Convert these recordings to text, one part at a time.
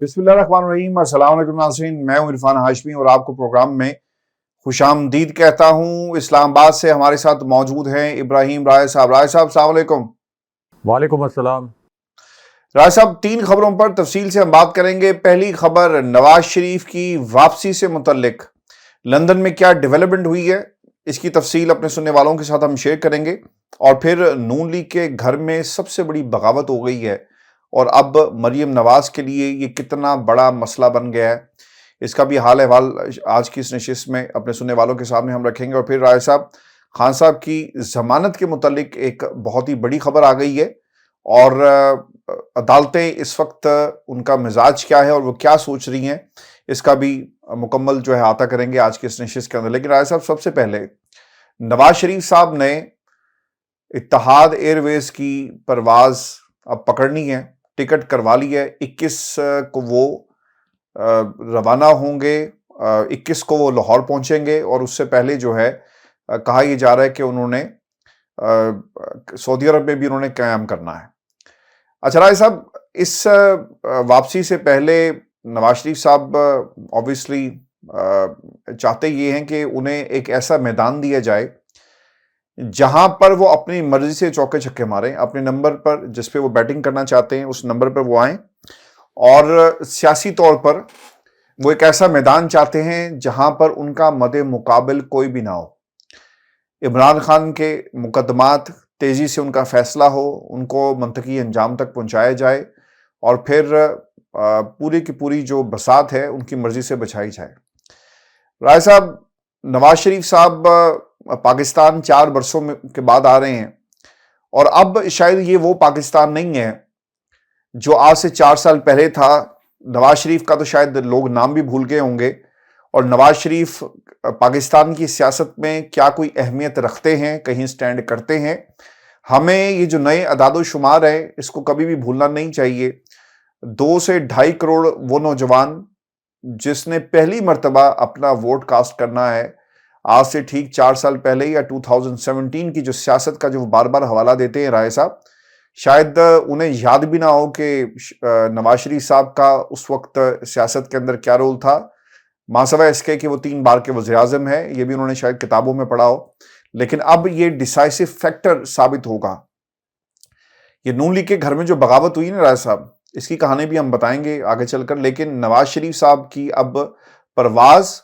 بسم اللہ الرحمن الرحیم۔ السلام علیکم ناظرین، میں ہوں عرفان ہاشمی اور آپ کو پروگرام میں خوش آمدید کہتا ہوں۔ اسلام آباد سے ہمارے ساتھ موجود ہیں ابراہیم رائے صاحب۔ رائے صاحب السلام علیکم۔ وعلیکم السلام۔ رائے صاحب، 3 خبروں پر تفصیل سے ہم بات کریں گے۔ پہلی خبر نواز شریف کی واپسی سے متعلق لندن میں کیا ڈیولپمنٹ ہوئی ہے، اس کی تفصیل اپنے سننے والوں کے ساتھ ہم شیئر کریں گے۔ اور پھر نون لیگ کے گھر میں سب سے بڑی بغاوت ہو گئی ہے اور اب مریم نواز کے لیے یہ کتنا بڑا مسئلہ بن گیا ہے، اس کا بھی حال احوال آج کی اس نشست میں اپنے سننے والوں کے سامنے ہم رکھیں گے۔ اور پھر رائے صاحب، خان صاحب کی ضمانت کے متعلق ایک بہت ہی بڑی خبر آ گئی ہے اور عدالتیں اس وقت ان کا مزاج کیا ہے اور وہ کیا سوچ رہی ہیں، اس کا بھی مکمل جو ہے احاطہ کریں گے آج کی اس نشست کے اندر۔ لیکن رائے صاحب، سب سے پہلے نواز شریف صاحب نے اتحاد ایئر ویز کی پرواز اب پکڑنی ہے، ٹکٹ کروا لی ہے۔ 21 کو وہ روانہ ہوں گے، 21 کو وہ لاہور پہنچیں گے اور اس سے پہلے جو ہے کہا یہ جا رہا ہے کہ انہوں نے سعودی عرب میں بھی انہوں نے قیام کرنا ہے۔ اچھا رائے صاحب، اس واپسی سے پہلے نواز شریف صاحب آبویسلی چاہتے یہ ہیں کہ انہیں ایک ایسا میدان دیا جائے جہاں پر وہ اپنی مرضی سے چوکے چھکے ماریں، اپنے نمبر پر جس پہ وہ بیٹنگ کرنا چاہتے ہیں اس نمبر پر وہ آئیں، اور سیاسی طور پر وہ ایک ایسا میدان چاہتے ہیں جہاں پر ان کا مد مقابل کوئی بھی نہ ہو۔ عمران خان کے مقدمات تیزی سے ان کا فیصلہ ہو، ان کو منطقی انجام تک پہنچایا جائے اور پھر پوری کی پوری جو بساط ہے ان کی مرضی سے بچھائی جائے۔ رائے صاحب، نواز شریف صاحب پاکستان 4 برسوں کے بعد آ رہے ہیں اور اب شاید یہ وہ پاکستان نہیں ہے جو آج سے 4 سال پہلے تھا۔ نواز شریف کا تو شاید لوگ نام بھی بھول گئے ہوں گے، اور نواز شریف پاکستان کی سیاست میں کیا کوئی اہمیت رکھتے ہیں، کہیں سٹینڈ کرتے ہیں۔ ہمیں یہ جو نئے اعداد و شمار ہے اس کو کبھی بھی بھولنا نہیں چاہیے۔ 2 سے 2.5 کروڑ وہ نوجوان جس نے پہلی مرتبہ اپنا ووٹ کاسٹ کرنا ہے، آج سے ٹھیک 4 سال پہلے یا 2017 کی جو سیاست کا جو بار بار حوالہ دیتے ہیں رائے صاحب، شاید انہیں یاد بھی نہ ہو کہ نواز شریف صاحب کا اس وقت سیاست کے اندر کیا رول تھا، ماسوائے اس کے کہ وہ 3 بار کے وزیر اعظم ہے۔ یہ بھی انہوں نے شاید کتابوں میں پڑھا ہو، لیکن اب یہ ڈیسائسو فیکٹر ثابت ہوگا۔ یہ نون لیگ کے گھر میں جو بغاوت ہوئی نا رائے صاحب، اس کی کہانی بھی ہم بتائیں گے آگے چل کر، لیکن نواز شریف صاحب کی اب پرواز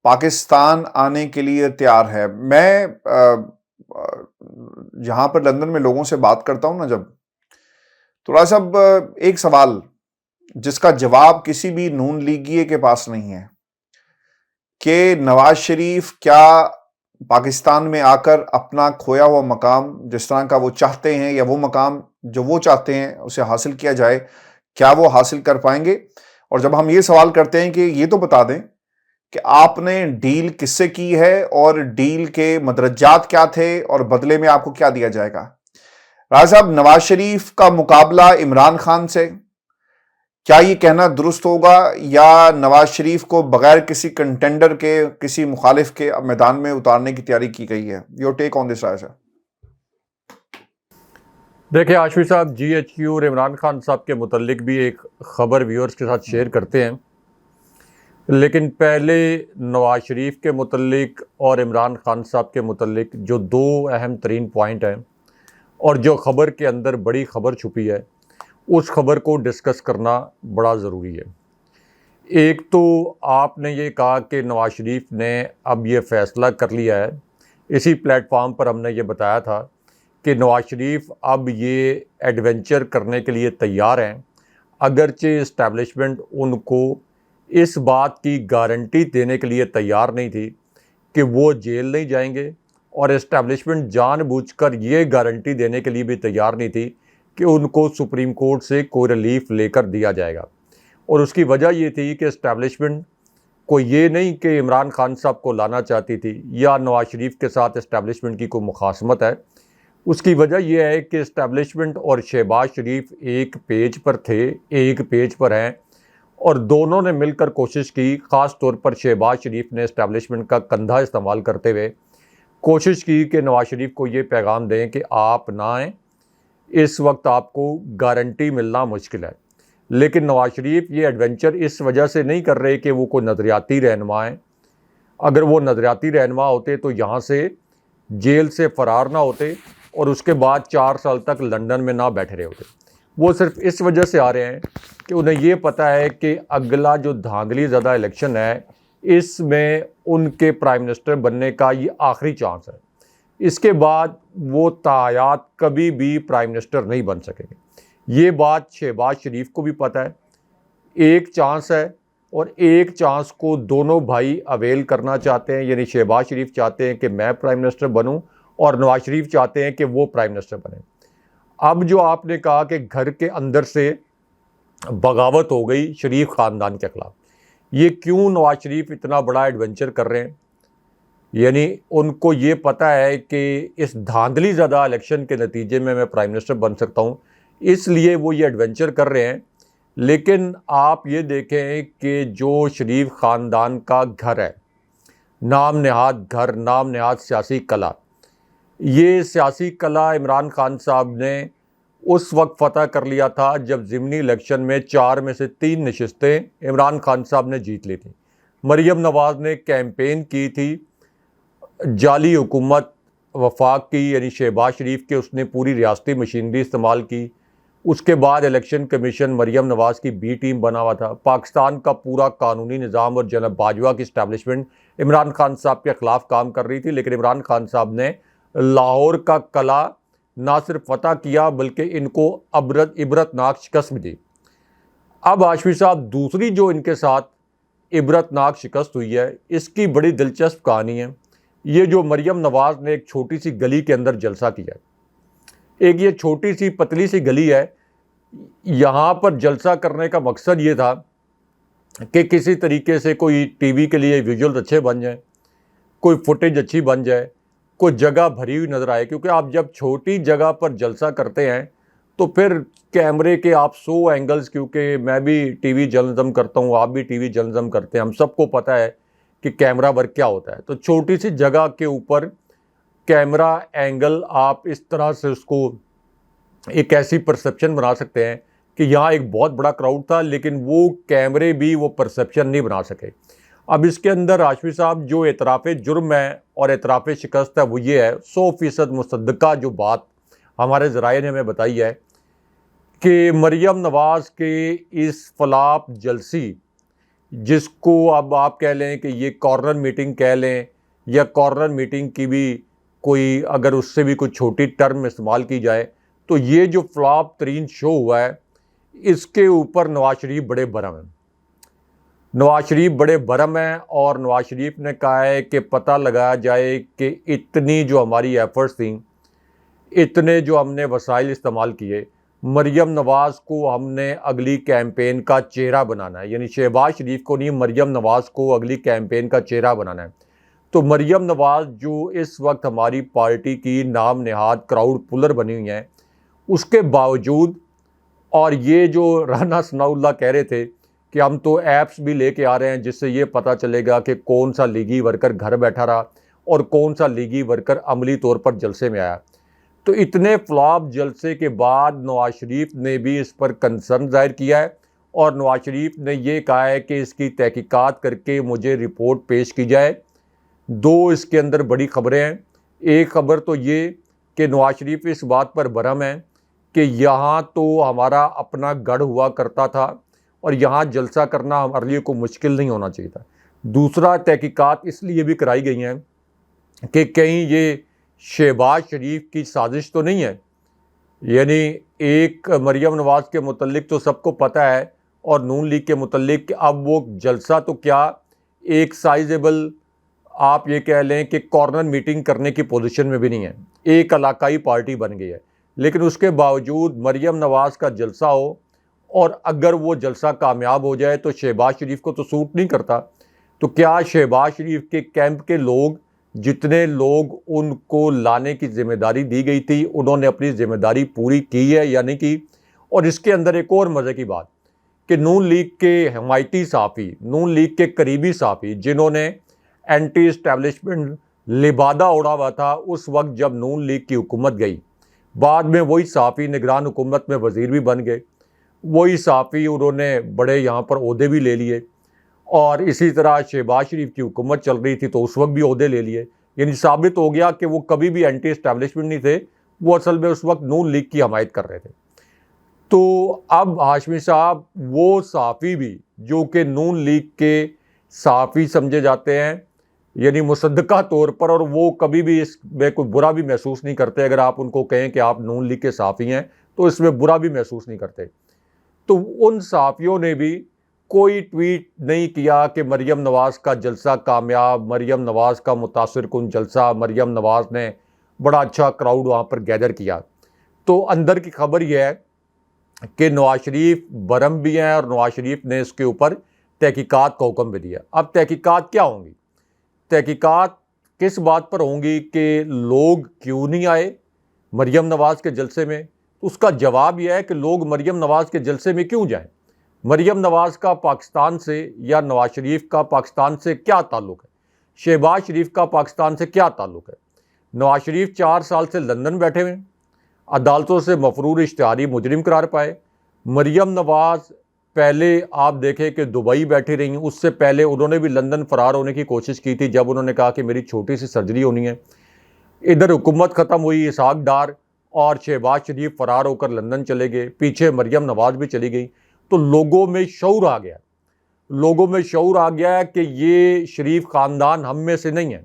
پاکستان آنے کے لیے تیار ہے۔ میں یہاں پر لندن میں لوگوں سے بات کرتا ہوں نا جب، تو رائے صاحب ایک سوال جس کا جواب کسی بھی نون لیگی کے پاس نہیں ہے کہ نواز شریف کیا پاکستان میں آ کر اپنا کھویا ہوا مقام جس طرح کا وہ چاہتے ہیں، یا وہ مقام جو وہ چاہتے ہیں اسے حاصل کیا جائے، کیا وہ حاصل کر پائیں گے؟ اور جب ہم یہ سوال کرتے ہیں کہ یہ تو بتا دیں کہ آپ نے ڈیل کس سے کی ہے اور ڈیل کے مدرجات کیا تھے اور بدلے میں آپ کو کیا دیا جائے گا۔ راز صاحب، نواز شریف کا مقابلہ عمران خان سے، کیا یہ کہنا درست ہوگا، یا نواز شریف کو بغیر کسی کنٹینڈر کے، کسی مخالف کے میدان میں اتارنے کی تیاری کی گئی ہے؟ یور ٹیک آن دس رائے صاحب۔ دیکھیں ہاشمی صاحب، جی ایچ کیو اور عمران خان صاحب کے متعلق بھی ایک خبر ویورز کے ساتھ شیئر کرتے ہیں، لیکن پہلے نواز شریف کے متعلق اور عمران خان صاحب کے متعلق جو 2 اہم ترین پوائنٹ ہیں اور جو خبر کے اندر بڑی خبر چھپی ہے، اس خبر کو ڈسکس کرنا بڑا ضروری ہے۔ ایک تو آپ نے یہ کہا کہ نواز شریف نے اب یہ فیصلہ کر لیا ہے، اسی پلیٹ فارم پر ہم نے یہ بتایا تھا کہ نواز شریف اب یہ ایڈونچر کرنے کے لیے تیار ہیں، اگرچہ اسٹیبلشمنٹ ان کو اس بات کی گارنٹی دینے کے لیے تیار نہیں تھی کہ وہ جیل نہیں جائیں گے، اور اسٹیبلشمنٹ جان بوجھ کر یہ گارنٹی دینے کے لیے بھی تیار نہیں تھی کہ ان کو سپریم کورٹ سے کوئی ریلیف لے کر دیا جائے گا۔ اور اس کی وجہ یہ تھی کہ اسٹیبلشمنٹ کو یہ نہیں کہ عمران خان صاحب کو لانا چاہتی تھی یا نواز شریف کے ساتھ اسٹیبلشمنٹ کی کوئی مخاصمت ہے، اس کی وجہ یہ ہے کہ اسٹیبلشمنٹ اور شہباز شریف ایک پیج پر تھے، ایک پیج پر ہیں، اور دونوں نے مل کر کوشش کی، خاص طور پر شہباز شریف نے اسٹیبلشمنٹ کا کندھا استعمال کرتے ہوئے کوشش کی کہ نواز شریف کو یہ پیغام دیں کہ آپ نہ آئیں، اس وقت آپ کو گارنٹی ملنا مشکل ہے۔ لیکن نواز شریف یہ ایڈونچر اس وجہ سے نہیں کر رہے کہ وہ کوئی نظریاتی رہنما ہیں. اگر وہ نظریاتی رہنما ہوتے تو یہاں سے جیل سے فرار نہ ہوتے اور اس کے بعد 4 سال تک لندن میں نہ بیٹھے رہے ہوتے. وہ صرف اس وجہ سے آ رہے ہیں کہ انہیں یہ پتہ ہے کہ اگلا جو دھاندلی زدہ الیکشن ہے اس میں ان کے پرائم منسٹر بننے کا یہ آخری چانس ہے. اس کے بعد وہ تاحیات کبھی بھی پرائم منسٹر نہیں بن سکیں گے. یہ بات شہباز شریف کو بھی پتہ ہے. ایک چانس ہے اور ایک چانس کو دونوں بھائی اویل کرنا چاہتے ہیں. یعنی شہباز شریف چاہتے ہیں کہ میں پرائم منسٹر بنوں اور نواز شریف چاہتے ہیں کہ وہ پرائم منسٹر بنیں. اب جو آپ نے کہا کہ گھر کے اندر سے بغاوت ہو گئی شریف خاندان کے خلاف، یہ کیوں نواز شریف اتنا بڑا ایڈونچر کر رہے ہیں؟ یعنی ان کو یہ پتہ ہے کہ اس دھاندلی زدہ الیکشن کے نتیجے میں پرائم منسٹر بن سکتا ہوں، اس لیے وہ یہ ایڈونچر کر رہے ہیں. لیکن آپ یہ دیکھیں کہ جو شریف خاندان کا گھر ہے، نام نہاد گھر، نام نہاد سیاسی قلعہ، یہ سیاسی قلعہ عمران خان صاحب نے اس وقت فتح کر لیا تھا جب ضمنی الیکشن میں 4 میں سے 3 نشستیں عمران خان صاحب نے جیت لی تھیں. مریم نواز نے کیمپین کی تھی جعلی حکومت وفاق کی، یعنی شہباز شریف کے، اس نے پوری ریاستی مشینری استعمال کی. اس کے بعد الیکشن کمیشن مریم نواز کی بی ٹیم بنا ہوا تھا. پاکستان کا پورا قانونی نظام اور جناب باجوہ کی اسٹیبلشمنٹ عمران خان صاحب کے خلاف کام کر رہی تھی. لیکن عمران خان صاحب نے لاہور کا قلعہ نہ صرف فتح کیا بلکہ ان کو عبرتناک شکست بھی دی. اب ہاشمی صاحب دوسری جو ان کے ساتھ عبرتناک شکست ہوئی ہے اس کی بڑی دلچسپ کہانی ہے. یہ جو مریم نواز نے ایک چھوٹی سی گلی کے اندر جلسہ کیا ہے، ایک یہ چھوٹی سی پتلی سی گلی ہے، یہاں پر جلسہ کرنے کا مقصد یہ تھا کہ کسی طریقے سے کوئی ٹی وی کے لیے ویژولز اچھے بن جائیں، کوئی فوٹیج اچھی بن جائے، کوئی جگہ بھری ہوئی نظر آئے. کیونکہ آپ جب چھوٹی جگہ پر جلسہ کرتے ہیں تو پھر کیمرے کے آپ 100 اینگلز، کیونکہ میں بھی ٹی وی جرنلزم کرتا ہوں، آپ بھی ٹی وی جرنلزم کرتے ہیں، ہم سب کو پتہ ہے کہ کیمرہ ورک کیا ہوتا ہے. تو چھوٹی سی جگہ کے اوپر کیمرہ اینگل آپ اس طرح سے اس کو ایک ایسی پرسپشن بنا سکتے ہیں کہ یہاں ایک بہت بڑا کراؤڈ تھا لیکن وہ کیمرے بھی وہ پرسپشن نہیں بنا سکے. اب اس کے اندر ہاشمی صاحب جو اعتراف جرم ہے اور اعتراف شکست ہے وہ یہ ہے، 100% مصدقہ جو بات ہمارے ذرائع نے ہمیں بتائی ہے کہ مریم نواز کے اس فلاپ جلسی، جس کو اب آپ کہہ لیں کہ یہ کارنر میٹنگ کہہ لیں یا کارنر میٹنگ کی بھی کوئی اگر اس سے بھی کوئی چھوٹی ٹرم استعمال کی جائے، تو یہ جو فلاپ ترین شو ہوا ہے اس کے اوپر نواز شریف بڑے برہم ہیں. نواز شریف بڑے برہم ہیں اور نواز شریف نے کہا ہے کہ پتہ لگایا جائے کہ اتنی جو ہماری ایفرٹس تھیں، اتنے جو ہم نے وسائل استعمال کیے، مریم نواز کو ہم نے اگلی کیمپین کا چہرہ بنانا ہے. یعنی شہباز شریف کو نہیں، مریم نواز کو اگلی کیمپین کا چہرہ بنانا ہے. تو مریم نواز جو اس وقت ہماری پارٹی کی نام نہاد کراؤڈ پولر بنی ہوئی ہیں، اس کے باوجود، اور یہ جو رانا ثناء اللہ کہہ رہے تھے کہ ہم تو ایپس بھی لے کے آ رہے ہیں جس سے یہ پتہ چلے گا کہ کون سا لیگی ورکر گھر بیٹھا رہا اور کون سا لیگی ورکر عملی طور پر جلسے میں آیا. تو اتنے فلاپ جلسے کے بعد نواز شریف نے بھی اس پر کنسرن ظاہر کیا ہے اور نواز شریف نے یہ کہا ہے کہ اس کی تحقیقات کر کے مجھے رپورٹ پیش کی جائے. 2 اس کے اندر بڑی خبریں ہیں. ایک خبر تو یہ کہ نواز شریف اس بات پر برہم ہیں کہ یہاں تو ہمارا اپنا گڑھ ہوا کرتا تھا اور یہاں جلسہ کرنا ہمارے لیے کوئی مشکل نہیں ہونا چاہیے تھا. دوسرا، تحقیقات اس لیے بھی کرائی گئی ہیں کہ کہیں یہ شہباز شریف کی سازش تو نہیں ہے. یعنی ایک مریم نواز کے متعلق تو سب کو پتہ ہے اور نون لیگ کے متعلق کہ اب وہ جلسہ تو کیا ایک سائزیبل آپ یہ کہہ لیں کہ کارنر میٹنگ کرنے کی پوزیشن میں بھی نہیں ہے، ایک علاقائی پارٹی بن گئی ہے. لیکن اس کے باوجود مریم نواز کا جلسہ ہو اور اگر وہ جلسہ کامیاب ہو جائے تو شہباز شریف کو تو سوٹ نہیں کرتا. تو کیا شہباز شریف کے کیمپ کے لوگ، جتنے لوگ ان کو لانے کی ذمہ داری دی گئی تھی، انہوں نے اپنی ذمہ داری پوری کی ہے یا نہیں کی؟ اور اس کے اندر ایک اور مزے کی بات کہ نون لیگ کے حمایتی صحافی، نون لیگ کے قریبی صحافی جنہوں نے اینٹی اسٹیبلشمنٹ لبادہ اڑا ہوا تھا اس وقت جب نون لیگ کی حکومت گئی، بعد میں وہی صحافی نگران حکومت میں وزیر بھی بن گئے، وہی صحافی انہوں نے بڑے یہاں پر عہدے بھی لے لیے، اور اسی طرح شہباز شریف کی حکومت چل رہی تھی تو اس وقت بھی عہدے لے لیے. یعنی ثابت ہو گیا کہ وہ کبھی بھی اینٹی اسٹیبلشمنٹ نہیں تھے، وہ اصل میں اس وقت نون لیگ کی حمایت کر رہے تھے. تو اب ہاشمی صاحب وہ صحافی بھی جو کہ نون لیگ کے صحافی سمجھے جاتے ہیں، یعنی مصدقہ طور پر، اور وہ کبھی بھی اس میں کوئی برا بھی محسوس نہیں کرتے. اگر آپ ان کو کہیں کہ آپ نون لیگ کے صحافی ہیں تو اس میں برا بھی محسوس نہیں کرتے. تو ان صحافیوں نے بھی کوئی ٹویٹ نہیں کیا کہ مریم نواز کا جلسہ کامیاب، مریم نواز کا متاثر کن جلسہ، مریم نواز نے بڑا اچھا کراؤڈ وہاں پر گیدر کیا. تو اندر کی خبر یہ ہے کہ نواز شریف برہم بھی ہیں، اور نواز شریف نے اس کے اوپر تحقیقات کا حکم بھی دیا. اب تحقیقات کیا ہوں گی؟ تحقیقات کس بات پر ہوں گی کہ لوگ کیوں نہیں آئے مریم نواز کے جلسے میں؟ اس کا جواب یہ ہے کہ لوگ مریم نواز کے جلسے میں کیوں جائیں؟ مریم نواز کا پاکستان سے یا نواز شریف کا پاکستان سے کیا تعلق ہے؟ شہباز شریف کا پاکستان سے کیا تعلق ہے؟ نواز شریف 4 سال سے لندن بیٹھے ہوئے ہیں، عدالتوں سے مفرور اشتہاری مجرم قرار پائے. مریم نواز پہلے آپ دیکھیں کہ دبئی بیٹھی رہی ہیں، اس سے پہلے انہوں نے بھی لندن فرار ہونے کی کوشش کی تھی جب انہوں نے کہا کہ میری چھوٹی سی سرجری ہونی ہے. ادھر حکومت ختم ہوئی، اسحاق ڈار اور شہباز شریف فرار ہو کر لندن چلے گئے، پیچھے مریم نواز بھی چلی گئی. تو لوگوں میں شعور آ گیا، لوگوں میں شعور آ گیا ہے کہ یہ شریف خاندان ہم میں سے نہیں ہے،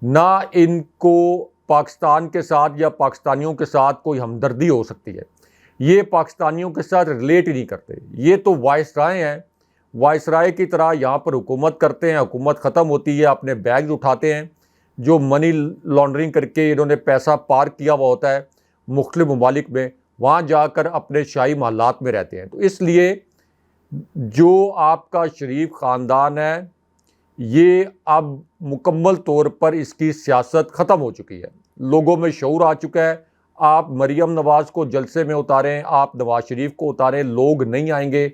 نہ ان کو پاکستان کے ساتھ یا پاکستانیوں کے ساتھ کوئی ہمدردی ہو سکتی ہے، یہ پاکستانیوں کے ساتھ ریلیٹ ہی نہیں کرتے. یہ تو وائس رائے ہیں، وائس رائے کی طرح یہاں پر حکومت کرتے ہیں، حکومت ختم ہوتی ہے، اپنے بیگز اٹھاتے ہیں جو منی لانڈرنگ کر کے انہوں نے پیسہ پارک کیا ہوا ہوتا ہے مختلف ممالک میں، وہاں جا کر اپنے شاہی محلات میں رہتے ہیں. تو اس لیے جو آپ کا شریف خاندان ہے یہ اب مکمل طور پر اس کی سیاست ختم ہو چکی ہے، لوگوں میں شعور آ چکا ہے. آپ مریم نواز کو جلسے میں اتاریں، آپ نواز شریف کو اتاریں، لوگ نہیں آئیں گے.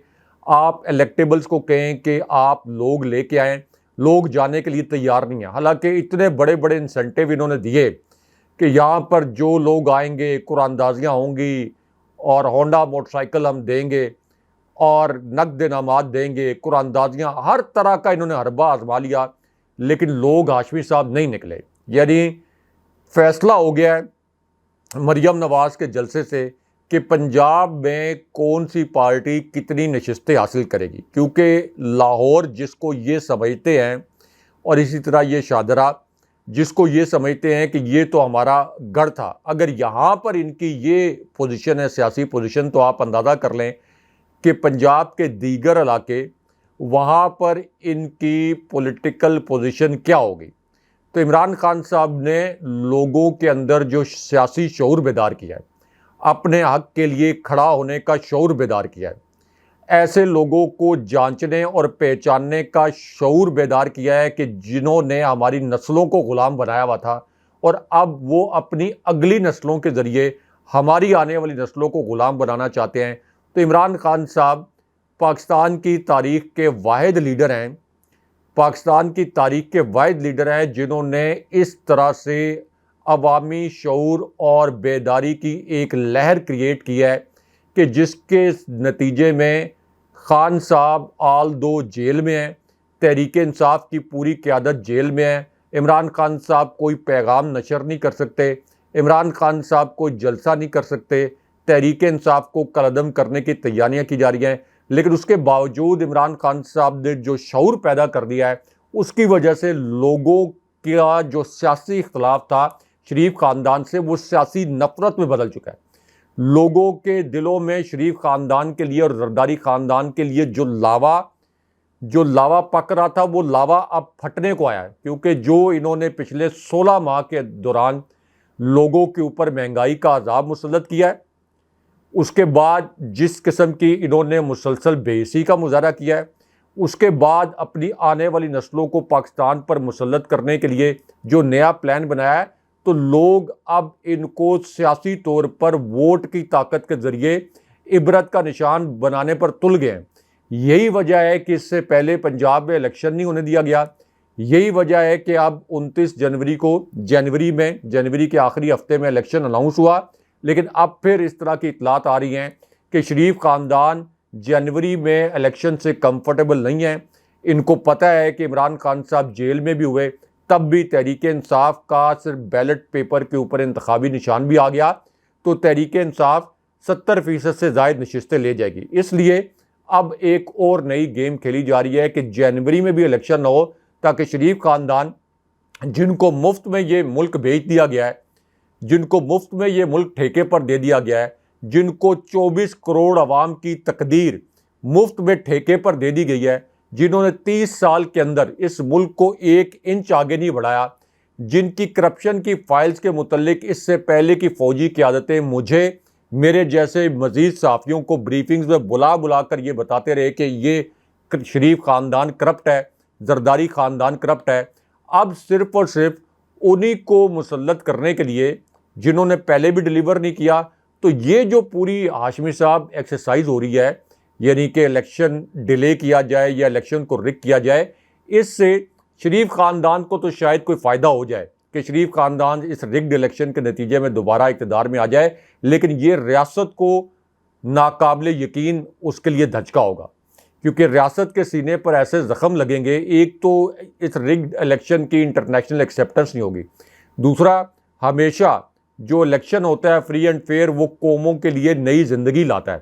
آپ الیکٹیبلز کو کہیں کہ آپ لوگ لے کے آئیں، لوگ جانے کے لیے تیار نہیں ہیں. حالانکہ اتنے بڑے بڑے انسینٹیو انہوں نے دیے کہ یہاں پر جو لوگ آئیں گے قرآن اندازیاں ہوں گی، اور ہونڈا موٹر سائیکل ہم دیں گے، اور نقد انعامات دیں گے، قرآن اندازیاں، ہر طرح کا انہوں نے حربہ آزما لیا. لیکن لوگ ہاشمی صاحب نہیں نکلے. یعنی فیصلہ ہو گیا ہے مریم نواز کے جلسے سے کہ پنجاب میں کون سی پارٹی کتنی نشستیں حاصل کرے گی، کیونکہ لاہور جس کو یہ سمجھتے ہیں، اور اسی طرح یہ شاہدرہ جس کو یہ سمجھتے ہیں کہ یہ تو ہمارا گڑھ تھا، اگر یہاں پر ان کی یہ پوزیشن ہے، سیاسی پوزیشن، تو آپ اندازہ کر لیں کہ پنجاب کے دیگر علاقے وہاں پر ان کی پولیٹیکل پوزیشن کیا ہوگی. تو عمران خان صاحب نے لوگوں کے اندر جو سیاسی شعور بیدار کیا ہے، اپنے حق کے لیے کھڑا ہونے کا شعور بیدار کیا ہے، ایسے لوگوں کو جانچنے اور پہچاننے کا شعور بیدار کیا ہے کہ جنہوں نے ہماری نسلوں کو غلام بنایا ہوا تھا، اور اب وہ اپنی اگلی نسلوں کے ذریعے ہماری آنے والی نسلوں کو غلام بنانا چاہتے ہیں. تو عمران خان صاحب پاکستان کی تاریخ کے واحد لیڈر ہیں، پاکستان کی تاریخ کے واحد لیڈر ہیں جنہوں نے اس طرح سے عوامی شعور اور بیداری کی ایک لہر کریٹ کی ہے کہ جس کے نتیجے میں خان صاحب آل دو جیل میں ہیں، تحریک انصاف کی پوری قیادت جیل میں ہے. عمران خان صاحب کوئی پیغام نشر نہیں کر سکتے، عمران خان صاحب کوئی جلسہ نہیں کر سکتے، تحریک انصاف کو کالعدم کرنے کی تیاریاں کی جا رہی ہیں. لیکن اس کے باوجود عمران خان صاحب نے جو شعور پیدا کر دیا ہے، اس کی وجہ سے لوگوں کا جو سیاسی اختلاف تھا شریف خاندان سے، وہ سیاسی نفرت میں بدل چکا ہے. لوگوں کے دلوں میں شریف خاندان کے لیے اور زرداری خاندان کے لیے جو لاوا پک رہا تھا، وہ لاوا اب پھٹنے کو آیا ہے. کیونکہ جو انہوں نے پچھلے 16 ماہ کے دوران لوگوں کے اوپر مہنگائی کا عذاب مسلط کیا ہے، اس کے بعد جس قسم کی انہوں نے مسلسل بے حسی کا مظاہرہ کیا ہے، اس کے بعد اپنی آنے والی نسلوں کو پاکستان پر مسلط کرنے کے لیے جو نیا پلان بنایا ہے، تو لوگ اب ان کو سیاسی طور پر ووٹ کی طاقت کے ذریعے عبرت کا نشان بنانے پر تل گئے ہیں. یہی وجہ ہے کہ اس سے پہلے پنجاب میں الیکشن نہیں ہونے دیا گیا. یہی وجہ ہے کہ اب 29 جنوری کو جنوری کے آخری ہفتے میں الیکشن اناؤنس ہوا. لیکن اب پھر اس طرح کی اطلاعات آ رہی ہیں کہ شریف خاندان جنوری میں الیکشن سے کمفرٹیبل نہیں ہے. ان کو پتہ ہے کہ عمران خان صاحب جیل میں بھی ہوئے تب بھی تحریک انصاف کا صرف بیلٹ پیپر کے اوپر انتخابی نشان بھی آ گیا تو تحریک انصاف 70% سے زائد نشستیں لے جائے گی. اس لیے اب ایک اور نئی گیم کھیلی جا رہی ہے کہ جنوری میں بھی الیکشن نہ ہو تاکہ شریف خاندان جن کو مفت میں یہ ملک بیچ دیا گیا ہے, جن کو مفت میں یہ ملک ٹھیکے پر دے دیا گیا ہے, جن کو 24 کروڑ عوام کی تقدیر مفت میں ٹھیکے پر دے دی گئی ہے, جنہوں نے 30 سال کے اندر اس ملک کو 1 انچ آگے نہیں بڑھایا, جن کی کرپشن کی فائلز کے متعلق اس سے پہلے کی فوجی قیادتیں مجھے میرے جیسے مزید صحافیوں کو بریفنگز میں بلا بلا کر یہ بتاتے رہے کہ یہ شریف خاندان کرپٹ ہے, زرداری خاندان کرپٹ ہے. اب صرف اور صرف انہی کو مسلط کرنے کے لیے جنہوں نے پہلے بھی ڈیلیور نہیں کیا, تو یہ جو پوری ہاشمی صاحب ایکسرسائز ہو رہی ہے, یعنی کہ الیکشن ڈیلے کیا جائے یا الیکشن کو رک کیا جائے, اس سے شریف خاندان کو تو شاید کوئی فائدہ ہو جائے کہ شریف خاندان اس رگڈ الیکشن کے نتیجے میں دوبارہ اقتدار میں آ جائے, لیکن یہ ریاست کو ناقابل یقین اس کے لیے دھچکا ہوگا, کیونکہ ریاست کے سینے پر ایسے زخم لگیں گے. ایک تو اس رگڈ الیکشن کی انٹرنیشنل ایکسیپٹنس نہیں ہوگی, دوسرا ہمیشہ جو الیکشن ہوتا ہے فری اینڈ فیئر وہ قوموں کے لیے نئی زندگی لاتا ہے,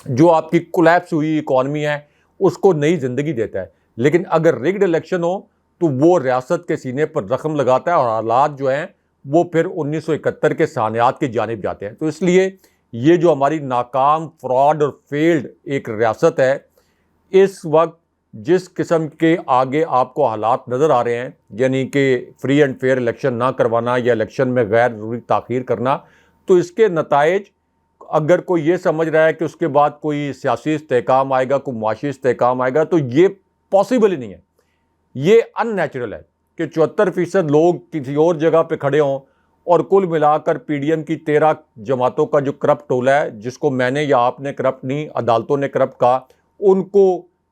جو آپ کی کولیپس ہوئی اکانومی ہے اس کو نئی زندگی دیتا ہے. لیکن اگر رگڈ الیکشن ہو تو وہ ریاست کے سینے پر زخم لگاتا ہے اور حالات جو ہیں وہ پھر 1971 کے سانحات کی جانب جاتے ہیں. تو اس لیے یہ جو ہماری ناکام فراڈ اور فیلڈ ایک ریاست ہے, اس وقت جس قسم کے آگے آپ کو حالات نظر آ رہے ہیں, یعنی کہ فری اینڈ فیئر الیکشن نہ کروانا یا الیکشن میں غیر ضروری تاخیر کرنا, تو اس کے نتائج اگر کوئی یہ سمجھ رہا ہے کہ اس کے بعد کوئی سیاسی استحکام آئے گا, کوئی معاشی استحکام آئے گا, تو یہ پاسبل ہی نہیں ہے. یہ ان نیچرل ہے کہ 74% لوگ کسی اور جگہ پہ کھڑے ہوں اور کل ملا کر پی ڈی ایم کی 13 جماعتوں کا جو کرپٹ ٹولہ ہے, جس کو میں نے یا آپ نے کرپٹ نہیں عدالتوں نے کرپٹ کہا, ان کو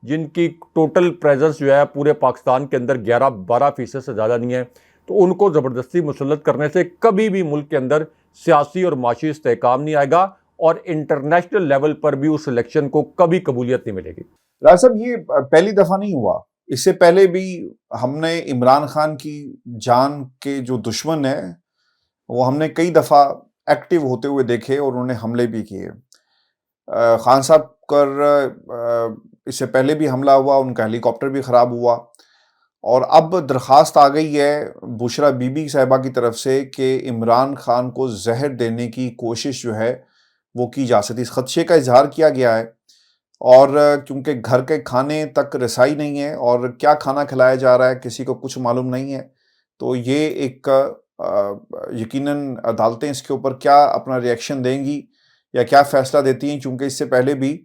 جن کی ٹوٹل پریزنس جو ہے پورے پاکستان کے اندر 11-12% سے زیادہ نہیں ہے, تو ان کو زبردستی مسلط کرنے سے کبھی بھی ملک کے اندر سیاسی اور معاشی استحکام نہیں آئے گا اور انٹرنیشنل لیول پر بھی اس الیکشن کو کبھی قبولیت نہیں ملے گی. راج صاحب, یہ پہلی دفعہ نہیں ہوا, اس سے پہلے بھی ہم نے عمران خان کی جان کے جو دشمن ہیں وہ ہم نے کئی دفعہ ایکٹیو ہوتے ہوئے دیکھے اور انہوں نے حملے بھی کیے. خان صاحب پر اس سے پہلے بھی حملہ ہوا, ان کا ہیلی کاپٹر بھی خراب ہوا, اور اب درخواست آ گئی ہے بشرا بی بی صاحبہ کی طرف سے کہ عمران خان کو زہر دینے کی کوشش جو ہے وہ کی جا سکتی. اس خدشے کا اظہار کیا گیا ہے, اور کیونکہ گھر کے کھانے تک رسائی نہیں ہے اور کیا کھانا کھلایا جا رہا ہے کسی کو کچھ معلوم نہیں ہے, تو یہ ایک یقیناً عدالتیں اس کے اوپر کیا اپنا ریئیکشن دیں گی یا کیا فیصلہ دیتی ہیں, کیونکہ اس سے پہلے بھی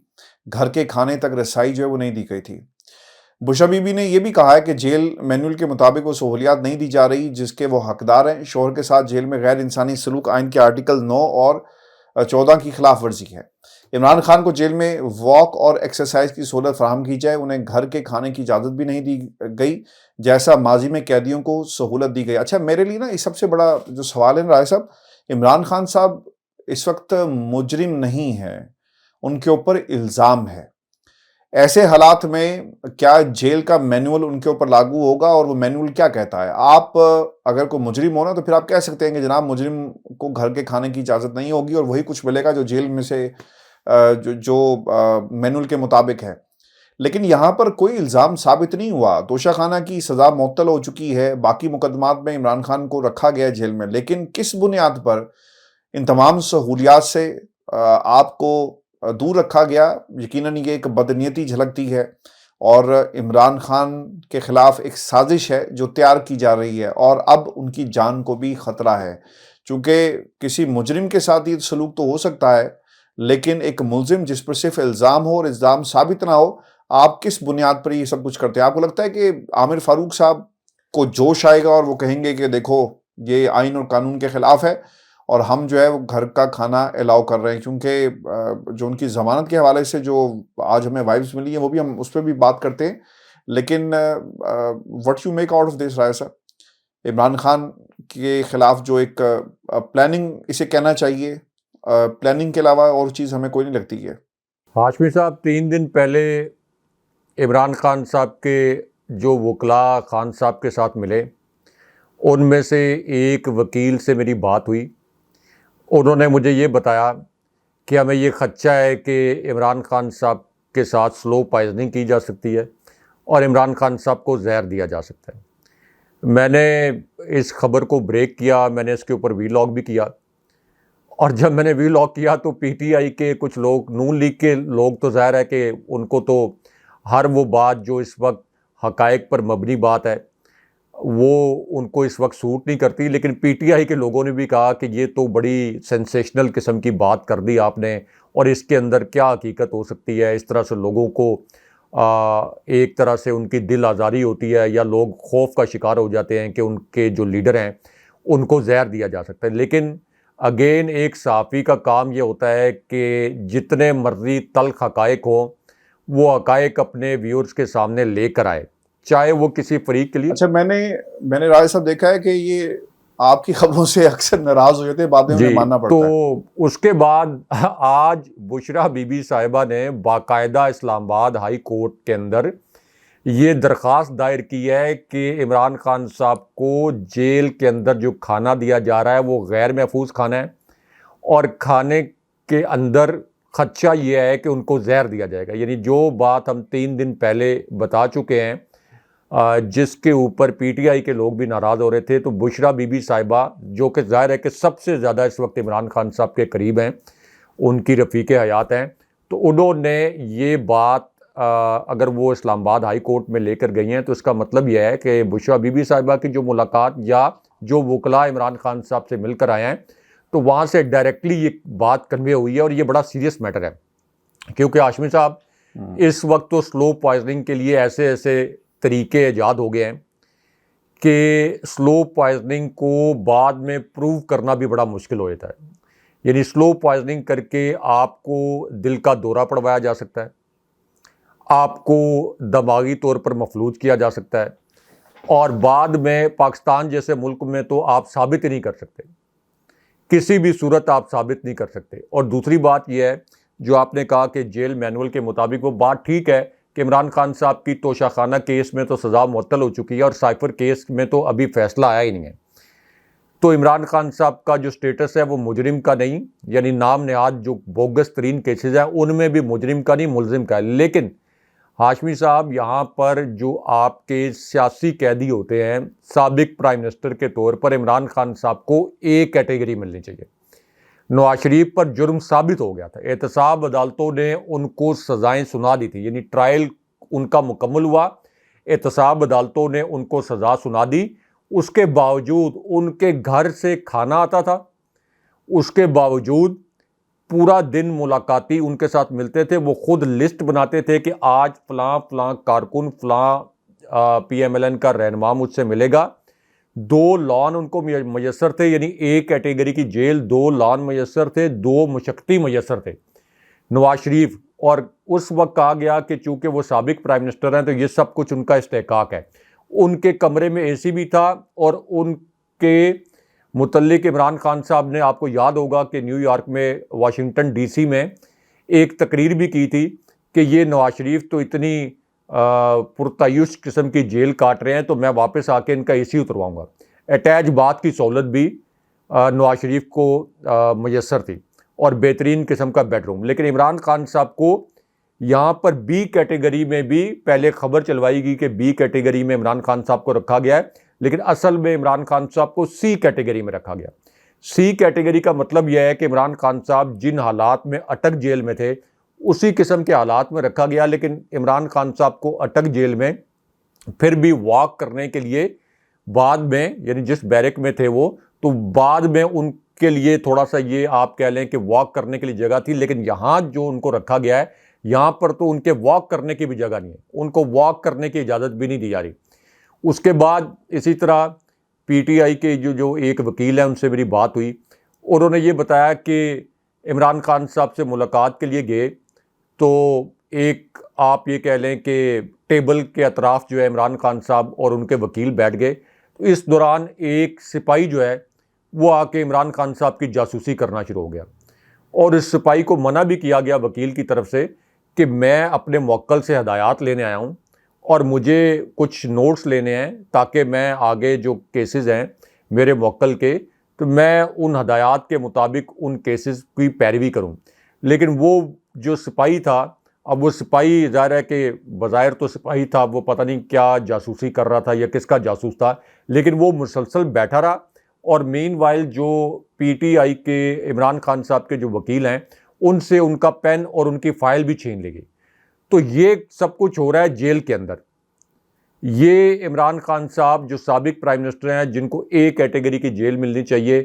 گھر کے کھانے تک رسائی جو ہے وہ نہیں دی گئی تھی. بشرا بی بی نے یہ بھی کہا ہے کہ جیل مینول کے مطابق وہ سہولیات نہیں دی جا رہی جس کے وہ حقدار ہیں. شوہر کے ساتھ جیل میں غیر انسانی سلوک آئین کے آرٹیکل 9 اور 14 کی خلاف ورزی ہے. عمران خان کو جیل میں واک اور ایکسرسائز کی سہولت فراہم کی جائے, انہیں گھر کے کھانے کی اجازت بھی نہیں دی گئی جیسا ماضی میں قیدیوں کو سہولت دی گئی. اچھا, میرے لیے نا یہ سب سے بڑا جو سوال ہے رائے صاحب, عمران خان صاحب اس وقت مجرم نہیں ہے, ان کے اوپر الزام ہے. ایسے حالات میں کیا جیل کا مینول ان کے اوپر لاگو ہوگا, اور وہ مینول کیا کہتا ہے؟ آپ اگر کوئی مجرم ہونا تو پھر آپ کہہ سکتے ہیں کہ جناب مجرم کو گھر کے کھانے کی اجازت نہیں ہوگی اور وہی کچھ ملے گا جو جیل میں سے جو مینول کے مطابق ہے. لیکن یہاں پر کوئی الزام ثابت نہیں ہوا. توشہ خانہ کی سزا معطل ہو چکی ہے, باقی مقدمات میں عمران خان کو رکھا گیا جیل میں, لیکن کس بنیاد پر ان تمام سہولیات سے آپ کو دور رکھا گیا؟ یقیناً یہ ایک بدنیتی جھلکتی ہے اور عمران خان کے خلاف ایک سازش ہے جو تیار کی جا رہی ہے, اور اب ان کی جان کو بھی خطرہ ہے. چونکہ کسی مجرم کے ساتھ یہ سلوک تو ہو سکتا ہے, لیکن ایک ملزم جس پر صرف الزام ہو اور الزام ثابت نہ ہو, آپ کس بنیاد پر یہ سب کچھ کرتے ہیں؟ آپ کو لگتا ہے کہ عامر فاروق صاحب کو جوش آئے گا اور وہ کہیں گے کہ دیکھو یہ آئین اور قانون کے خلاف ہے اور ہم جو ہے وہ گھر کا کھانا الاؤ کر رہے ہیں؟ کیونکہ جو ان کی ضمانت کے حوالے سے جو آج ہمیں وائبس ملی ہیں وہ بھی ہم اس پہ بھی بات کرتے ہیں, لیکن what you make out of this Rai صاحب؟ عمران خان کے خلاف جو ایک پلاننگ اسے کہنا چاہیے پلاننگ کے علاوہ اور چیز ہمیں کوئی نہیں لگتی ہے؟ ہاشمی صاحب 3 دن پہلے عمران خان صاحب کے جو وکلاء خان صاحب کے ساتھ ملے ان میں سے ایک وکیل سے میری بات ہوئی. انہوں نے مجھے یہ بتایا کہ ہمیں یہ خدشہ ہے کہ عمران خان صاحب کے ساتھ سلو پوائزننگ کی جا سکتی ہے اور عمران خان صاحب کو زہر دیا جا سکتا ہے. میں نے اس خبر کو بریک کیا, میں نے اس کے اوپر وی لاگ بھی کیا, اور جب میں نے وی لاگ کیا تو پی ٹی آئی کے کچھ لوگ, نون لیگ کے لوگ تو ظاہر ہے کہ ان کو تو ہر وہ بات جو اس وقت حقائق پر مبنی بات ہے وہ ان کو اس وقت سوٹ نہیں کرتی, لیکن پی ٹی آئی کے لوگوں نے بھی کہا کہ یہ تو بڑی سینسیشنل قسم کی بات کر دی آپ نے, اور اس کے اندر کیا حقیقت ہو سکتی ہے. اس طرح سے لوگوں کو ایک طرح سے ان کی دل آزاری ہوتی ہے یا لوگ خوف کا شکار ہو جاتے ہیں کہ ان کے جو لیڈر ہیں ان کو زہر دیا جا سکتا ہے. لیکن اگین ایک صحافی کا کام یہ ہوتا ہے کہ جتنے مرضی تلخ حقائق ہوں وہ حقائق اپنے ویورز کے سامنے لے کر آئے, چاہے وہ کسی فریق کے لیے. اچھا, میں نے راجہ صاحب دیکھا ہے کہ یہ آپ کی خبروں سے اکثر ناراض ہو جاتے ہیں, بعد میں انہیں ماننا پڑتا ہے. تو اس کے بعد آج بشرا بی بی صاحبہ نے باقاعدہ اسلام آباد ہائی کورٹ کے اندر یہ درخواست دائر کی ہے کہ عمران خان صاحب کو جیل کے اندر جو کھانا دیا جا رہا ہے وہ غیر محفوظ کھانا ہے, اور کھانے کے اندر خدشہ یہ ہے کہ ان کو زہر دیا جائے گا. یعنی جو بات ہم 3 دن پہلے بتا چکے ہیں جس کے اوپر پی ٹی آئی کے لوگ بھی ناراض ہو رہے تھے, تو بشرا بی بی صاحبہ جو کہ ظاہر ہے کہ سب سے زیادہ اس وقت عمران خان صاحب کے قریب ہیں, ان کی رفیق حیات ہیں, تو انہوں نے یہ بات اگر وہ اسلام آباد ہائی کورٹ میں لے کر گئی ہیں تو اس کا مطلب یہ ہے کہ بشرا بی بی صاحبہ کی جو ملاقات یا جو وکلاء عمران خان صاحب سے مل کر آئے ہیں تو وہاں سے ڈائریکٹلی یہ بات کنوے ہوئی ہے, اور یہ بڑا سیریس میٹر ہے. کیونکہ ہاشمی صاحب اس وقت تو سلو پوائزننگ کے لیے ایسے ایسے طریقے ایجاد ہو گئے ہیں کہ سلو پوائزننگ کو بعد میں پروو کرنا بھی بڑا مشکل ہو جاتا ہے. یعنی سلو پوائزننگ کر کے آپ کو دل کا دورہ پڑوایا جا سکتا ہے, آپ کو دماغی طور پر مفلوج کیا جا سکتا ہے, اور بعد میں پاکستان جیسے ملک میں تو آپ ثابت ہی نہیں کر سکتے, کسی بھی صورت آپ ثابت نہیں کر سکتے. اور دوسری بات یہ ہے جو آپ نے کہا کہ جیل مینول کے مطابق, وہ بات ٹھیک ہے کہ عمران خان صاحب کی توشہ خانہ کیس میں تو سزا معطل ہو چکی ہے اور سائفر کیس میں تو ابھی فیصلہ آیا ہی نہیں ہے, تو عمران خان صاحب کا جو سٹیٹس ہے وہ مجرم کا نہیں, یعنی نام نہاد جو بوگس ترین کیسز ہیں ان میں بھی مجرم کا نہیں ملزم کا ہے. لیکن ہاشمی صاحب یہاں پر جو آپ کے سیاسی قیدی ہوتے ہیں, سابق پرائم منسٹر کے طور پر عمران خان صاحب کو ایک کیٹیگری ملنی چاہیے. نواز شریف پر جرم ثابت ہو گیا تھا, احتساب عدالتوں نے ان کو سزائیں سنا دی تھی, یعنی ٹرائل ان کا مکمل ہوا, احتساب عدالتوں نے ان کو سزا سنا دی, اس کے باوجود ان کے گھر سے کھانا آتا تھا, اس کے باوجود پورا دن ملاقاتی ان کے ساتھ ملتے تھے, وہ خود لسٹ بناتے تھے کہ آج فلاں فلاں کارکن فلاں پی ایم ایل این کا رہنما مجھ سے ملے گا. 2 لان ان کو میسر تھے, یعنی ایک کیٹیگری کی جیل 2 لان میسر تھے, 2 مشقتی میسر تھے نواز شریف. اور اس وقت کہا گیا کہ چونکہ وہ سابق پرائم منسٹر ہیں تو یہ سب کچھ ان کا استحقاق ہے. ان کے کمرے میں اے سی بھی تھا, اور ان کے متعلق عمران خان صاحب نے, آپ کو یاد ہوگا کہ نیو یارک میں واشنگٹن ڈی سی میں ایک تقریر بھی کی تھی کہ یہ نواز شریف تو اتنی پرتعیش قسم کی جیل کاٹ رہے ہیں تو میں واپس آ کے ان کا اے سی اترواؤں گا. اٹیچ بات کی سہولت بھی نواز شریف کو میسر تھی, اور بہترین قسم کا بیڈ روم. لیکن عمران خان صاحب کو یہاں پر بی کیٹیگری میں بھی پہلے خبر چلوائی گئی کہ بی کیٹیگری میں عمران خان صاحب کو رکھا گیا ہے, لیکن اصل میں عمران خان صاحب کو سی کیٹیگری میں رکھا گیا. سی کیٹیگری کا مطلب یہ ہے کہ عمران خان صاحب جن حالات میں اٹک جیل میں تھے اسی قسم کے حالات میں رکھا گیا, لیکن عمران خان صاحب کو اٹک جیل میں پھر بھی واک کرنے کے لیے بعد میں, یعنی جس بیرک میں تھے وہ, تو بعد میں ان کے لیے تھوڑا سا یہ آپ کہہ لیں کہ واک کرنے کے لیے جگہ تھی. لیکن یہاں جو ان کو رکھا گیا ہے یہاں پر تو ان کے واک کرنے کی بھی جگہ نہیں ہے, ان کو واک کرنے کی اجازت بھی نہیں دی جا رہی. اس کے بعد اسی طرح پی ٹی آئی کے جو ایک وکیل ہیں ان سے میری بات ہوئی, انہوں نے یہ بتایا کہ عمران خان صاحب سے ملاقات کے لیے گئے تو ایک آپ یہ کہہ لیں کہ ٹیبل کے اطراف جو ہے عمران خان صاحب اور ان کے وکیل بیٹھ گئے, تو اس دوران ایک سپاہی جو ہے وہ آ کے عمران خان صاحب کی جاسوسی کرنا شروع ہو گیا. اور اس سپاہی کو منع بھی کیا گیا وکیل کی طرف سے کہ میں اپنے موکل سے ہدایات لینے آیا ہوں اور مجھے کچھ نوٹس لینے ہیں تاکہ میں آگے جو کیسز ہیں میرے موکل کے تو میں ان ہدایات کے مطابق ان کیسز کی پیروی کروں. لیکن وہ جو سپاہی تھا، اب وہ سپاہی ظاہر ہے کہ بظاہر تو سپاہی تھا، وہ پتہ نہیں کیا جاسوسی کر رہا تھا یا کس کا جاسوس تھا، لیکن وہ مسلسل بیٹھا رہا. اور مین وائل جو پی ٹی آئی کے عمران خان صاحب کے جو وکیل ہیں ان سے ان کا پین اور ان کی فائل بھی چھین لی گئی. تو یہ سب کچھ ہو رہا ہے جیل کے اندر. یہ عمران خان صاحب جو سابق پرائم منسٹر ہیں جن کو اے کیٹیگری کی جیل ملنی چاہیے،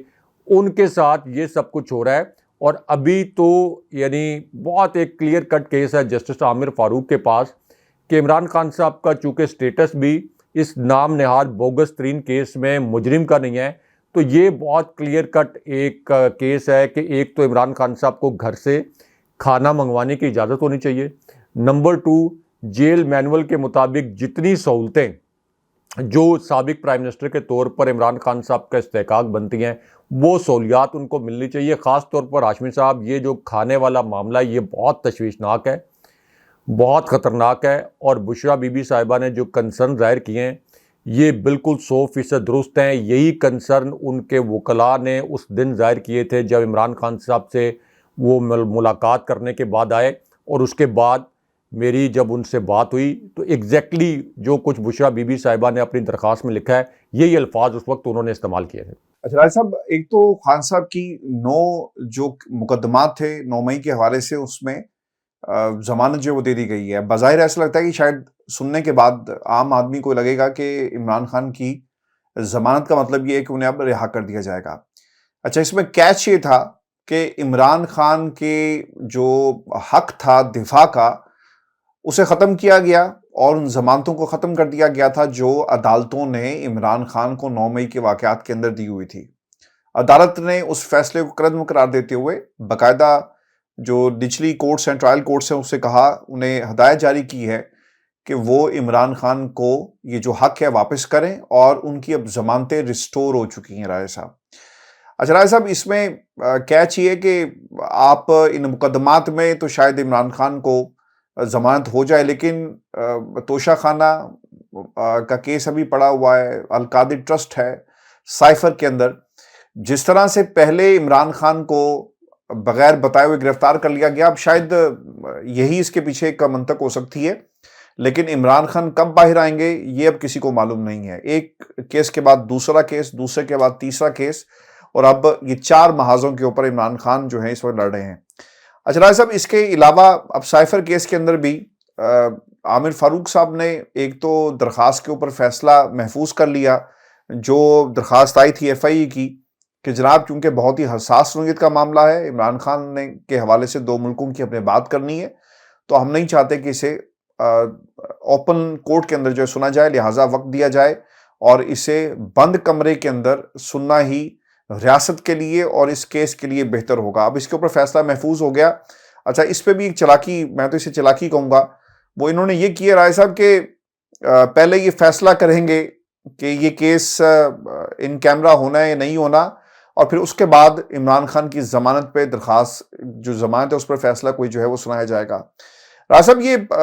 ان کے ساتھ یہ سب کچھ ہو رہا ہے. اور ابھی تو یعنی بہت ایک کلیئر کٹ کیس ہے جسٹس عامر فاروق کے پاس کہ عمران خان صاحب کا چونکہ سٹیٹس بھی اس نام نہاد بوگس ترین کیس میں مجرم کا نہیں ہے، تو یہ بہت کلیئر کٹ ایک کیس ہے کہ ایک تو عمران خان صاحب کو گھر سے کھانا منگوانے کی اجازت ہونی چاہیے. نمبر 2، جیل مینول کے مطابق جتنی سہولتیں جو سابق پرائم منسٹر کے طور پر عمران خان صاحب کا استحقاق بنتی ہیں وہ سہولیات ان کو ملنی چاہیے. خاص طور پر ہاشمی صاحب یہ جو کھانے والا معاملہ ہے یہ بہت تشویشناک ہے، بہت خطرناک ہے. اور بشرا بی بی صاحبہ نے جو کنسرن ظاہر کیے ہیں یہ بالکل 100% درست ہیں. یہی کنسرن ان کے وکلاء نے اس دن ظاہر کیے تھے جب عمران خان صاحب سے وہ ملاقات کرنے کے بعد آئے. اور اس کے بعد میری جب ان سے بات ہوئی تو ایگزیکٹلی جو کچھ بشرا بی بی صاحبہ نے اپنی درخواست میں لکھا ہے یہی الفاظ اس وقت انہوں نے استعمال کیے تھے. اچھا راج صاحب، ایک تو خان صاحب کی 9 جو مقدمات تھے 9 مئی کے حوالے سے اس میں ضمانت جو وہ دے دی گئی ہے. بظاہر ایسا لگتا ہے کہ شاید سننے کے بعد عام آدمی کو لگے گا کہ عمران خان کی ضمانت کا مطلب یہ ہے کہ انہیں اب رہا کر دیا جائے گا. اچھا، اس میں کیچ یہ تھا کہ عمران خان کے جو حق تھا دفاع کا اسے ختم کیا گیا اور ان ضمانتوں کو ختم کر دیا گیا تھا جو عدالتوں نے عمران خان کو 9 مئی کے واقعات کے اندر دی ہوئی تھی. عدالت نے اس فیصلے کو کرد قرار دیتے ہوئے باقاعدہ جو نچلی کورٹس ہیں، ٹرائل کورٹس ہیں، اس سے کہا، انہیں ہدایت جاری کی ہے کہ وہ عمران خان کو یہ جو حق ہے واپس کریں اور ان کی اب ضمانتیں ریسٹور ہو چکی ہیں. رائے صاحب، اچھا رائے صاحب، اس میں کیچ یہ ہے کہ آپ ان مقدمات میں تو شاید عمران خان کو ضمانت ہو جائے، لیکن توشہ خانہ کا کیس ابھی پڑا ہوا ہے، القادر ٹرسٹ ہے سائفر کے اندر. جس طرح سے پہلے عمران خان کو بغیر بتائے ہوئے گرفتار کر لیا گیا، اب شاید یہی اس کے پیچھے کا منطق ہو سکتی ہے. لیکن عمران خان کب باہر آئیں گے یہ اب کسی کو معلوم نہیں ہے. ایک کیس کے بعد دوسرا کیس، دوسرے کے بعد تیسرا کیس، اور اب یہ 4 محاذوں کے اوپر عمران خان جو ہیں اس وقت لڑ رہے ہیں. اچھا راج صاحب، اس کے علاوہ اب سائفر کیس کے اندر بھی عامر فاروق صاحب نے ایک تو درخواست کے اوپر فیصلہ محفوظ کر لیا، جو درخواست آئی تھی ایف آئی کی کہ جناب چونکہ بہت ہی حساس نوعیت کا معاملہ ہے، عمران خان نے کے حوالے سے 2 ملکوں کی اپنے بات کرنی ہے، تو ہم نہیں چاہتے کہ اسے اوپن کورٹ کے اندر جو سنا جائے، لہٰذا وقت دیا جائے اور اسے بند کمرے کے اندر سننا ہی ریاست کے لیے اور اس کیس کے لیے بہتر ہوگا. اب اس کے اوپر فیصلہ محفوظ ہو گیا. اچھا، اس پہ بھی ایک چلاکی، میں تو اسے چلاکی کہوں گا، وہ انہوں نے یہ کیا رائے صاحب کہ پہلے یہ فیصلہ کریں گے کہ یہ کیس ان کیمرہ ہونا ہے یا نہیں ہونا، اور پھر اس کے بعد عمران خان کی ضمانت پہ درخواست جو ضمانت ہے اس پر فیصلہ کوئی جو ہے وہ سنایا جائے گا. راج صاحب، یہ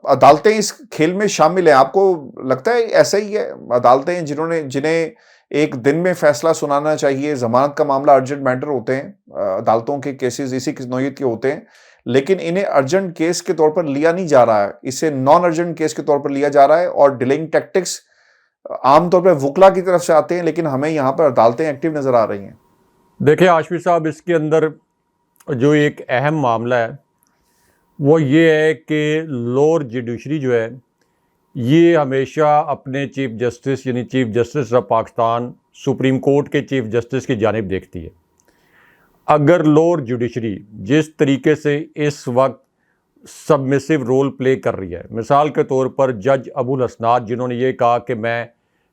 عدالتیں اس کھیل میں شامل ہیں، آپ کو لگتا ہے ایسا ہی ہے؟ عدالتیں جنہیں ایک دن میں فیصلہ سنانا چاہیے، ضمانت کا معاملہ ارجنٹ میٹر ہوتے ہیں، عدالتوں کے کیسز اسی نوعیت کے ہوتے ہیں، لیکن انہیں ارجنٹ کیس کے طور پر لیا نہیں جا رہا ہے، اسے نان ارجنٹ کیس کے طور پر لیا جا رہا ہے. اور ڈیلنگ ٹیکٹکس عام طور پر وکلا کی طرف سے آتے ہیں، لیکن ہمیں یہاں پر عدالتیں ایکٹیو نظر آ رہی ہیں. دیکھیں ہاشمی صاحب، اس کے اندر جو ایک اہم معاملہ ہے وہ یہ ہے کہ لوور جوڈیشری جو ہے یہ ہمیشہ اپنے چیف جسٹس یعنی chief justice of Pakistan supreme court کے چیف جسٹس کی جانب دیکھتی ہے. اگر لوور جوڈیشری جس طریقے سے اس وقت سبمسو رول پلے کر رہی ہے، مثال کے طور پر جج ابو الاسناد جنہوں نے یہ کہا کہ میں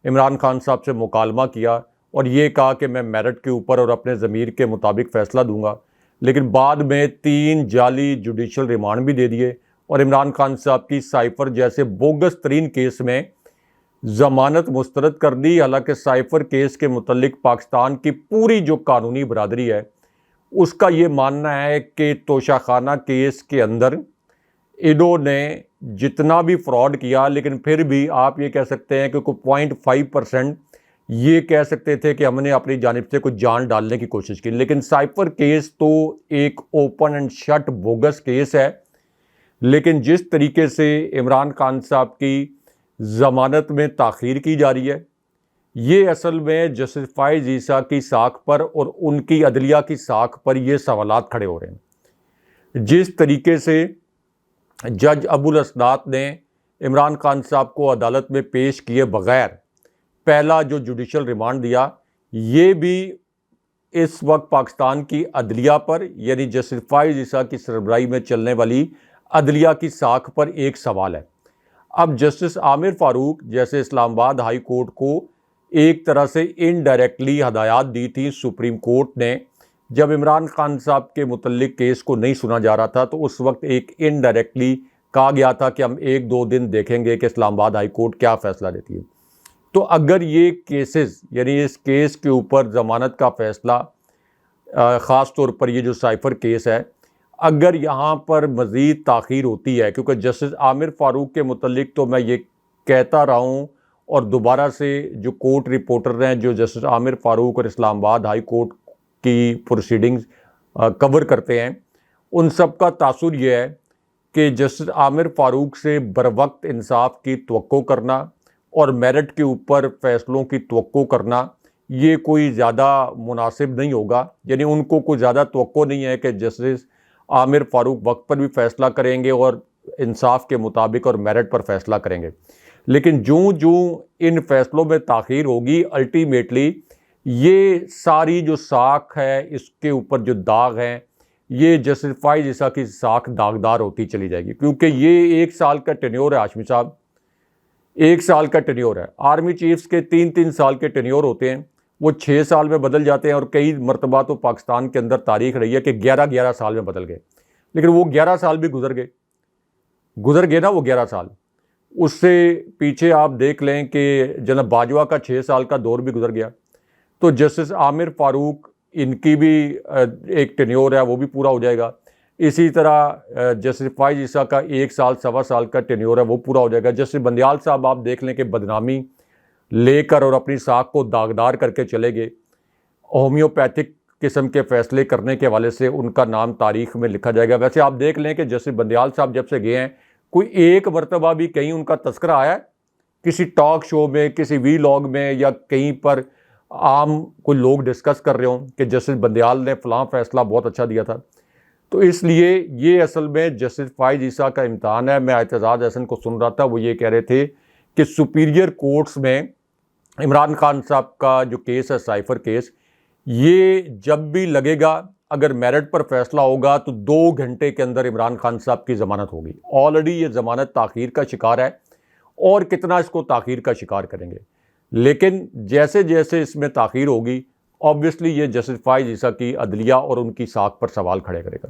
عمران خان صاحب سے مکالمہ کیا اور یہ کہا کہ میں میرٹ کے اوپر اور اپنے ضمیر کے مطابق فیصلہ دوں گا، لیکن بعد میں 3 جعلی جوڈیشل ریمانڈ بھی دے دیے اور عمران خان صاحب کی سائفر جیسے بوگس ترین کیس میں ضمانت مسترد کر دی. حالانکہ سائفر کیس کے متعلق پاکستان کی پوری جو قانونی برادری ہے اس کا یہ ماننا ہے کہ توشہ خانہ کیس کے اندر انہوں نے جتنا بھی فراڈ کیا، لیکن پھر بھی آپ یہ کہہ سکتے ہیں کہ کوئی 0.5% یہ کہہ سکتے تھے کہ ہم نے اپنی جانب سے کچھ جان ڈالنے کی کوشش کی. لیکن سائفر کیس تو ایک open and shut bogus case ہے. لیکن جس طریقے سے عمران خان صاحب کی ضمانت میں تاخیر کی جا رہی ہے، یہ اصل میں جسٹس فائز عیسیٰ کی ساکھ پر اور ان کی عدلیہ کی ساکھ پر یہ سوالات کھڑے ہو رہے ہیں. جس طریقے سے جج ابو الاسناد نے عمران خان صاحب کو عدالت میں پیش کیے بغیر پہلا جو جوڈیشل ریمانڈ دیا، یہ بھی اس وقت پاکستان کی عدلیہ پر، یعنی جسٹس فائز عیسیٰ کی سربراہی میں چلنے والی عدلیہ کی ساکھ پر ایک سوال ہے. اب جسٹس عامر فاروق جیسے اسلام آباد ہائی کورٹ کو ایک طرح سے انڈائریکٹلی ہدایات دی تھی سپریم کورٹ نے، جب عمران خان صاحب کے متعلق کیس کو نہیں سنا جا رہا تھا تو اس وقت ایک انڈائریکٹلی کہا گیا تھا کہ ہم 1-2 دن دیکھیں گے کہ اسلام آباد ہائی کورٹ کیا فیصلہ دیتی ہے. تو اگر یہ کیسز، یعنی اس کیس کے اوپر ضمانت کا فیصلہ، خاص طور پر یہ جو سائفر کیس ہے، اگر یہاں پر مزید تاخیر ہوتی ہے، کیونکہ جسٹس عامر فاروق کے متعلق تو میں یہ کہتا رہا ہوں، اور دوبارہ سے جو کورٹ رپورٹر ہیں جو جسٹس عامر فاروق اور اسلام آباد ہائی کورٹ کی پروسیڈنگز کور کرتے ہیں، ان سب کا تاثر یہ ہے کہ جسٹس عامر فاروق سے بروقت انصاف کی توقع کرنا اور میرٹ کے اوپر فیصلوں کی توقع کرنا یہ کوئی زیادہ مناسب نہیں ہوگا. یعنی ان کو کوئی زیادہ توقع نہیں ہے کہ جسٹس عامر فاروق وقت پر بھی فیصلہ کریں گے اور انصاف کے مطابق اور میرٹ پر فیصلہ کریں گے. لیکن جوں ان فیصلوں میں تاخیر ہوگی، الٹیمیٹلی یہ ساری جو ساکھ ہے، اس کے اوپر جو داغ ہیں، یہ جسٹس فائز عیسیٰ کی ساکھ داغدار ہوتی چلی جائے گی. کیونکہ یہ 1 سال کا ٹینیور ہے ہاشمی صاحب، 1 سال کا ٹینیور ہے. آرمی چیفز کے 3 سال کے ٹینیور ہوتے ہیں، وہ 6 سال میں بدل جاتے ہیں، اور کئی مرتبہ تو پاکستان کے اندر تاریخ رہی ہے کہ 11 سال میں بدل گئے. لیکن وہ 11 سال بھی گزر گئے نا، وہ 11 سال. اس سے پیچھے آپ دیکھ لیں کہ جناب باجوہ کا 6 سال کا دور بھی گزر گیا. تو جسٹس عامر فاروق ان کی بھی ایک ٹینیور ہے، وہ بھی پورا ہو جائے گا. اسی طرح جسٹس فائز عیسیٰ کا 1 سال 1.25 سال کا ٹینیور ہے، وہ پورا ہو جائے گا. جسٹس بندیال صاحب آپ دیکھ لیں کہ بدنامی لے کر اور اپنی ساکھ کو داغدار کر کے چلے گئے. ہومیوپیتھک قسم کے فیصلے کرنے کے حوالے سے ان کا نام تاریخ میں لکھا جائے گا. ویسے آپ دیکھ لیں کہ جسٹس بندیال صاحب جب سے گئے ہیں، کوئی ایک مرتبہ بھی کہیں ان کا تذکرہ آیا ہے کسی ٹاک شو میں، کسی وی لاگ میں، یا کہیں پر عام کوئی لوگ ڈسکس کر رہے ہوں کہ جسٹس بندیال نے فلاں فیصلہ بہت اچھا دیا تھا. تو اس لیے یہ اصل میں جسٹس فائز عیسیٰ کا امتحان ہے. میں اعتزاز احسن کو سن رہا تھا، وہ یہ کہہ رہے تھے کہ سپیریئر کورٹس میں عمران خان صاحب کا جو کیس ہے سائفر کیس، یہ جب بھی لگے گا، اگر میرٹ پر فیصلہ ہوگا تو 2 گھنٹے کے اندر عمران خان صاحب کی ضمانت ہوگی. آلریڈی یہ ضمانت تاخیر کا شکار ہے، اور کتنا اس کو تاخیر کا شکار کریں گے. لیکن جیسے جیسے اس میں تاخیر ہوگی، آبویسلی یہ جسٹس فائز عیسیٰ کی عدلیہ اور ان کی ساکھ پر سوال کھڑے کرے گا.